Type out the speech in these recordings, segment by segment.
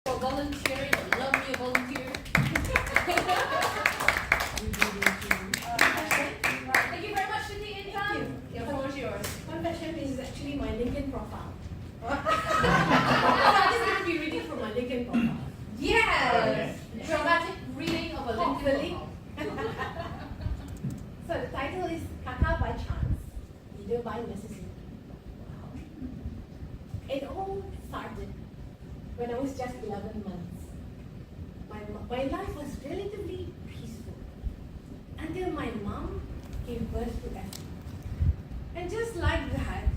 for volunteering. I love me a volunteer. Thank you very much, Siti Intan. The floor is yours. Confession is actually my LinkedIn profile. So I'm just going to be reading from my LinkedIn profile. Yes! Dramatic reading of a LinkedIn profile. So the title is Kakak by Chance, Leader by Necessity. Wow. It all started when I was just 11 months. My life was relatively peaceful until my mom gave birth to Effie. And just like that,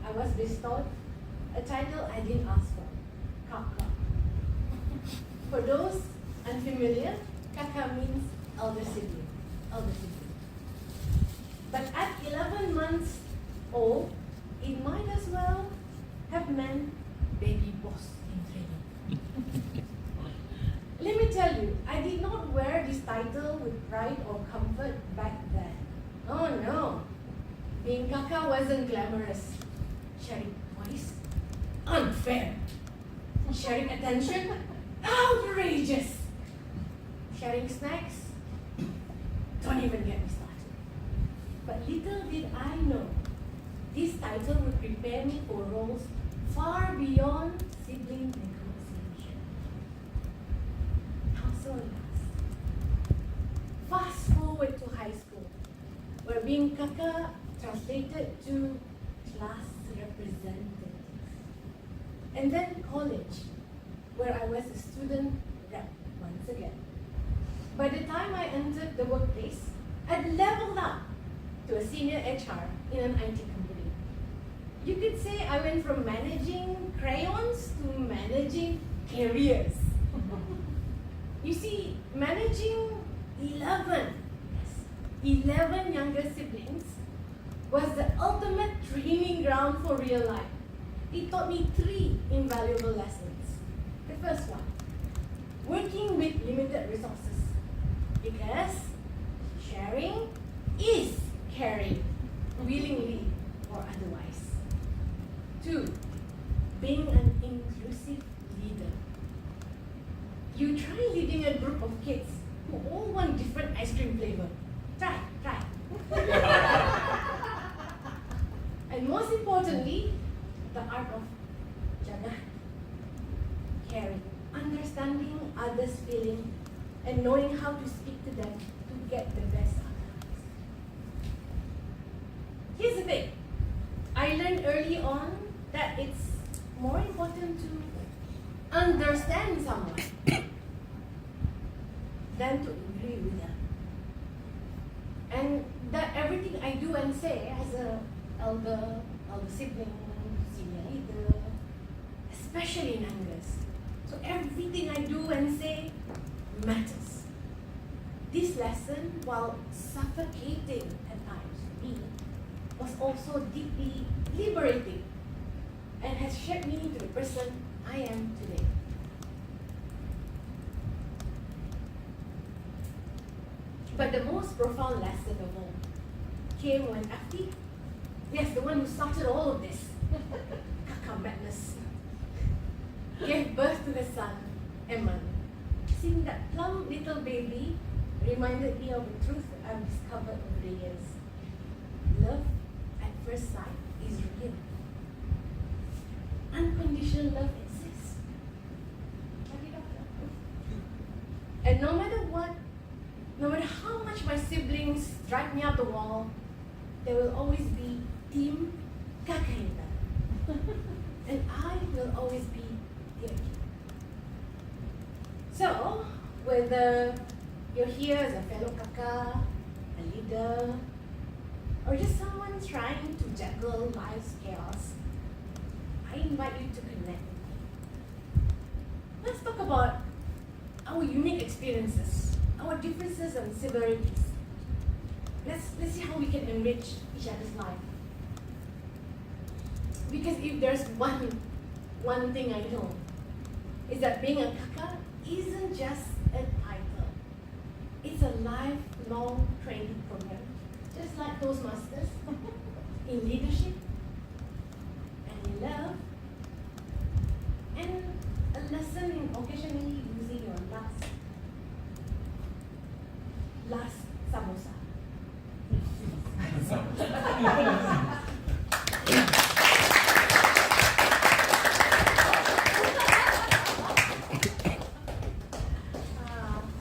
I was bestowed a title I didn't ask for, Kakak. For those unfamiliar, Kakak means elder sibling. But at 11 months old, it might as well have meant baby boss in training. Let me tell you, I did not wear this title with pride or comfort back then. Oh no, being Kakak wasn't glamorous. Sharing toys? Unfair. Sharing attention? Outrageous. Sharing snacks? Don't even get me started. But little did I know, this title would prepare me for roles far beyond sibling negotiation. How so, alas? Fast forward to high school, where being Kakak translated to class representative. And then college, where I was a student rep once again. By the time I entered the workplace, I'd leveled up to a senior HR in an IT company. You could say I went from managing crayons to managing careers. You see, managing 11 younger siblings was the ultimate training ground for real life. It taught me 3 invaluable lessons. The first one, working with limited resources. Because sharing is caring, willingly or otherwise. 2, being an inclusive leader. You try leading a group of kids who all want different ice cream flavor. Try. And most importantly, the art of jaga, caring, understanding others' feeling, and knowing how to speak to them to get the best outcomes. Here's the thing. I learned early on that it's more important to understand someone than to agree with them. And that everything I do and say as an elder sibling, senior leader, especially in Angus. So everything I do and say matters. This lesson, while suffocating at times for me, was also deeply liberating and has shaped me into the person I am today. But the most profound lesson of all came when Afti, yes, the one who started all of this, Kakak madness, gave birth to her son, Emman. Seeing that plump little baby reminded me of a truth I've discovered over the years. Love at first sight is real. Unconditional love exists. And no matter what, no matter how much my siblings drive me up the wall, there will always be Team Kakak. And I will always be here. So, whether you're here as a fellow Kakak, a leader, or just someone trying to juggle life's chaos, I invite you to connect. Let's talk about our unique experiences, our differences and similarities. Let's see how we can enrich each other's life. Because if there's one thing I know, is that being a Kakak isn't just a title. It's a lifelong training program, just like Toastmasters, in leadership and in love, and a lesson in occasionally using your last samosa. I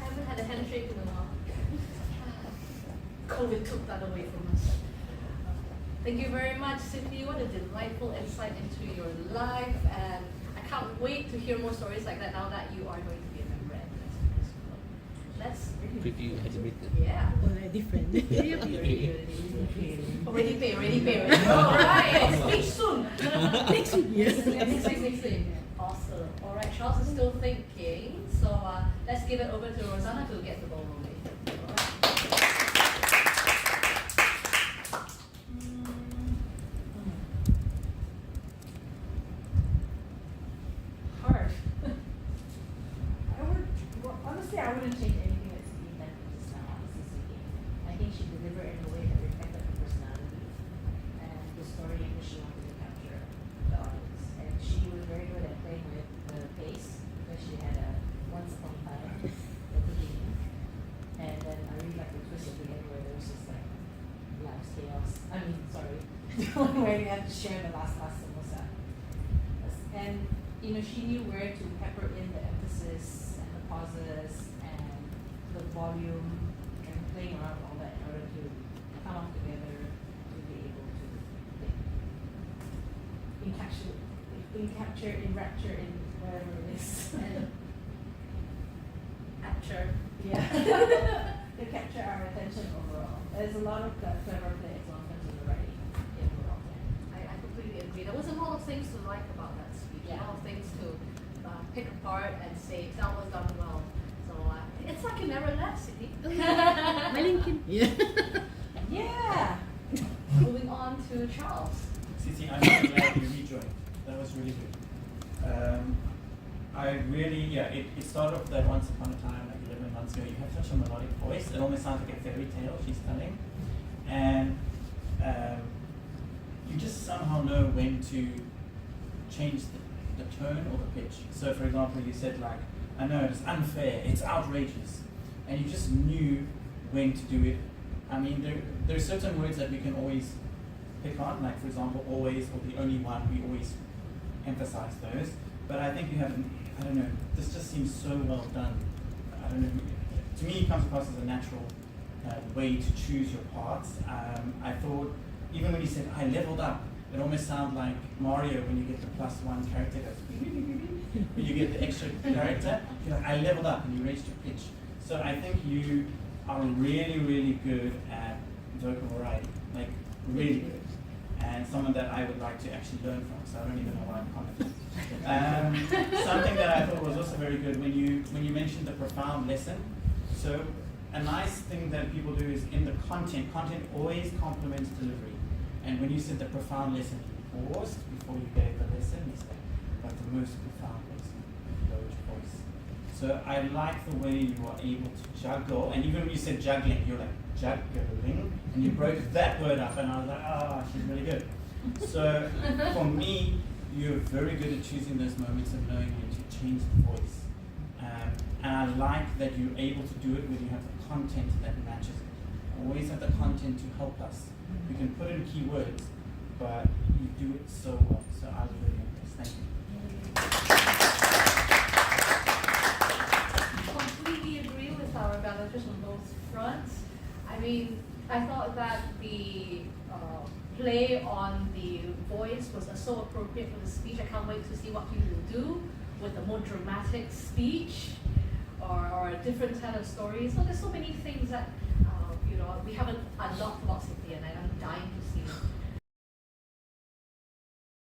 haven't had a handshake in a while. COVID took that away from us. Thank you very much, Cindy. What a delightful insight into your life, and I can't wait to hear more stories like that now that you are going to be a member at Toastmasters Club. Let's Preview animated. yeah. Different. Already pay. Alright, speech soon. Next week, yes. Next week. Awesome. Alright, Charles is still thinking, so let's give it over to Rosanna to get the ball rolling. Alright. Hard. Honestly, I wouldn't change anything that's being done just now, honestly speaking. I think she delivered in a way that reflected her personality and the story in which she wanted to capture the audience. And she was very good at playing with the pace because she had a once upon a time at the beginning. And then I really like the twist at the end where there was just like life's chaos. Where you have to share the last samosa. And she knew where to pepper in the emphasis and the pauses and the volume and playing around with all that in order to come up together to be able to enrapture in whatever it is. Capture. Yeah. To capture our attention overall. There's a lot of clever play as well in terms of the writing overall. I completely agree. There was a lot of things to like about that speech. Yeah. A lot of things to pick apart and say that was done well. So it's like you never left, City. Malinkin. Yeah. Yeah. Moving on to Charles. Cici, I'm really glad you rejoined. That was really good. I really, it started off that once upon a time, like 11 months ago. You have such a melodic voice. It almost sounds like a fairy tale she's telling. And you just somehow know when to change the tone or the pitch. So for example, you said like, I know it's unfair, it's outrageous. And you just knew when to do it. I mean, there are certain words that we can always pick on, like for example, always or the only one, we always emphasize those. But I think you have, I don't know, this just seems so well done. I don't know, to me it comes across as a natural way to choose your parts. I thought, even when you said, I leveled up, it almost sounds like Mario when you get the +1 character goes, when you get the extra character, you're like, I leveled up and you raised your pitch. So I think you are really, really good at vocal variety, like really good. And someone that I would like to actually learn from, so I don't even know why I'm commenting. Something that I thought was also very good when you mentioned the profound lesson. So a nice thing that people do is in the content always complements delivery. And when you said the profound lesson, you paused before you gave the lesson, you said, but the most profound lesson, lowered your voice. So I like the way you are able to juggle, and even when you said juggling, you're like, juggling, and you broke that word up, and I was like, oh, she's really good. So for me, you're very good at choosing those moments of knowing when to change the voice. And I like that you're able to do it when you have the content that matches it. Always have the content to help us. You can put in keywords, but you do it so well. So I was really impressed. Thank you. Completely agree with our evaluators on both fronts. I mean, I thought that the play on the voice was so appropriate for the speech. I can't wait to see what you will do with a more dramatic speech or a different set of stories. So there's so many things that